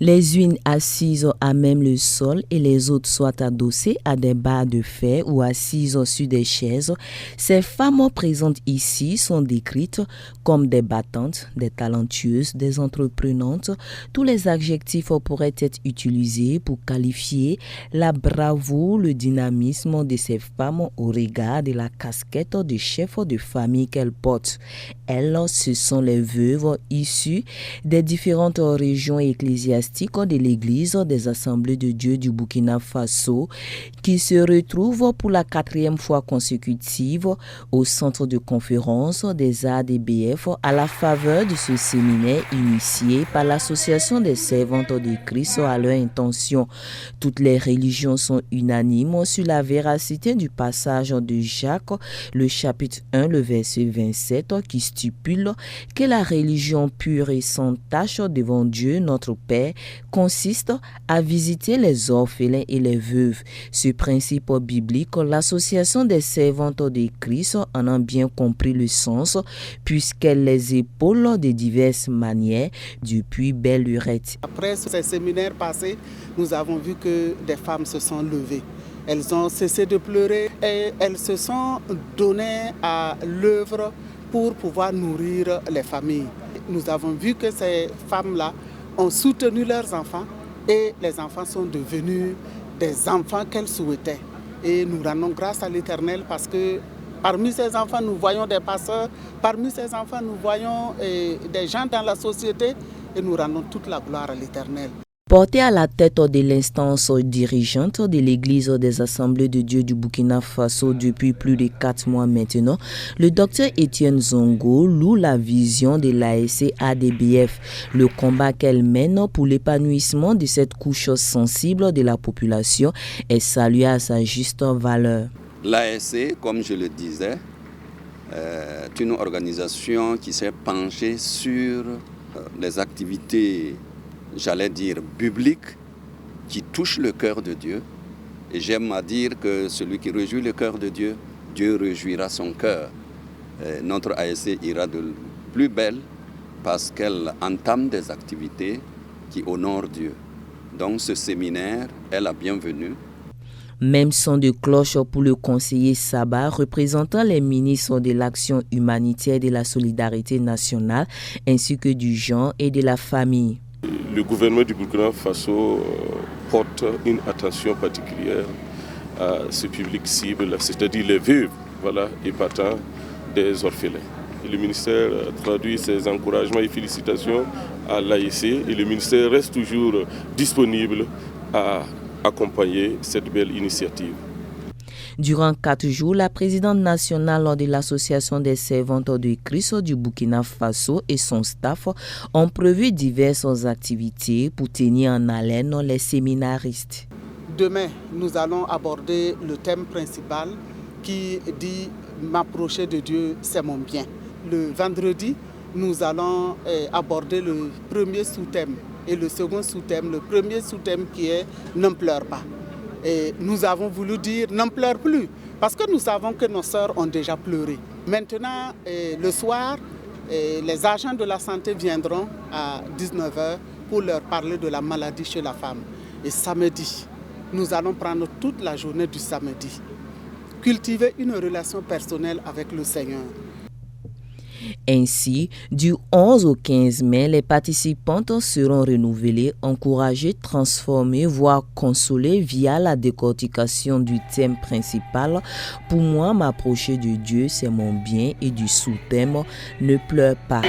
Les unes assises à même le sol et les autres soit adossées à des barres de fer ou assises sur des chaises. Ces femmes présentes ici sont décrites comme des battantes, des talentueuses, des entreprenantes. Tous les adjectifs pourraient être utilisés pour qualifier la bravoure, le dynamisme de ces femmes au regard de la casquette de chef de famille qu'elles portent. Elles, ce sont les veuves issues des différentes régions ecclésiastiques de l'Église des Assemblées de Dieu du Burkina Faso qui se retrouvent pour la 4e fois consécutive au centre de conférence des ADBF à la faveur de ce séminaire initié par l'Association des servantes de Christ à leur intention. Toutes les religions sont unanimes sur la véracité du passage de Jacques, le chapitre 1, le verset 27, qui stipule que la religion pure et sans tache devant Dieu, notre Père, consiste à visiter les orphelins et les veuves. Ce principe biblique, l'association des servantes de Christ en a bien compris le sens, puisqu'elle les épaule de diverses manières depuis belle lurette. Après ces séminaires passés, nous avons vu que des femmes se sont levées. Elles ont cessé de pleurer et elles se sont données à l'œuvre pour pouvoir nourrir les familles. Nous avons vu que ces femmes-là ont soutenu leurs enfants et les enfants sont devenus des enfants qu'elles souhaitaient. Et nous rendons grâce à l'Éternel parce que parmi ces enfants, nous voyons des pasteurs, parmi ces enfants, nous voyons des gens dans la société et nous rendons toute la gloire à l'Éternel. Porté à la tête de l'instance dirigeante de l'Église des Assemblées de Dieu du Burkina Faso depuis plus de 4 mois maintenant, le docteur Étienne Zongo loue la vision de l'ASC ADBF, le combat qu'elle mène pour l'épanouissement de cette couche sensible de la population est salué à sa juste valeur. L'ASC, comme je le disais, est une organisation qui s'est penchée sur les activités, j'allais dire, biblique, qui touche le cœur de Dieu. Et j'aime à dire que celui qui réjouit le cœur de Dieu, Dieu réjouira son cœur. Notre ASC ira de plus belle parce qu'elle entame des activités qui honorent Dieu. Donc ce séminaire est la bienvenue. Même son de cloche pour le conseiller Saba, représentant les ministres de l'Action humanitaire et de la solidarité nationale, ainsi que du genre et de la famille. Le gouvernement du Burkina Faso porte une attention particulière à ce public cible, c'est-à-dire les veuves, et partant des orphelins. Et le ministère traduit ses encouragements et félicitations à l'AIC et le ministère reste toujours disponible à accompagner cette belle initiative. Durant 4 jours, la présidente nationale de l'Association des servantes de Christ du Burkina Faso et son staff ont prévu diverses activités pour tenir en haleine les séminaristes. Demain, nous allons aborder le thème principal qui dit « M'approcher de Dieu, c'est mon bien ». Le vendredi, nous allons aborder le premier sous-thème et le second sous-thème. Le premier sous-thème qui est « Ne pleure pas ». Et nous avons voulu dire « n'en pleure plus » parce que nous savons que nos sœurs ont déjà pleuré. Maintenant, le soir, les agents de la santé viendront à 19h pour leur parler de la maladie chez la femme. Et samedi, nous allons prendre toute la journée du samedi, cultiver une relation personnelle avec le Seigneur. Ainsi, du 11 au 15 mai, les participantes seront renouvelées, encouragées, transformées, voire consolées via la décortication du thème principal. Pour moi, m'approcher de Dieu, c'est mon bien, et du sous-thème, ne pleure pas.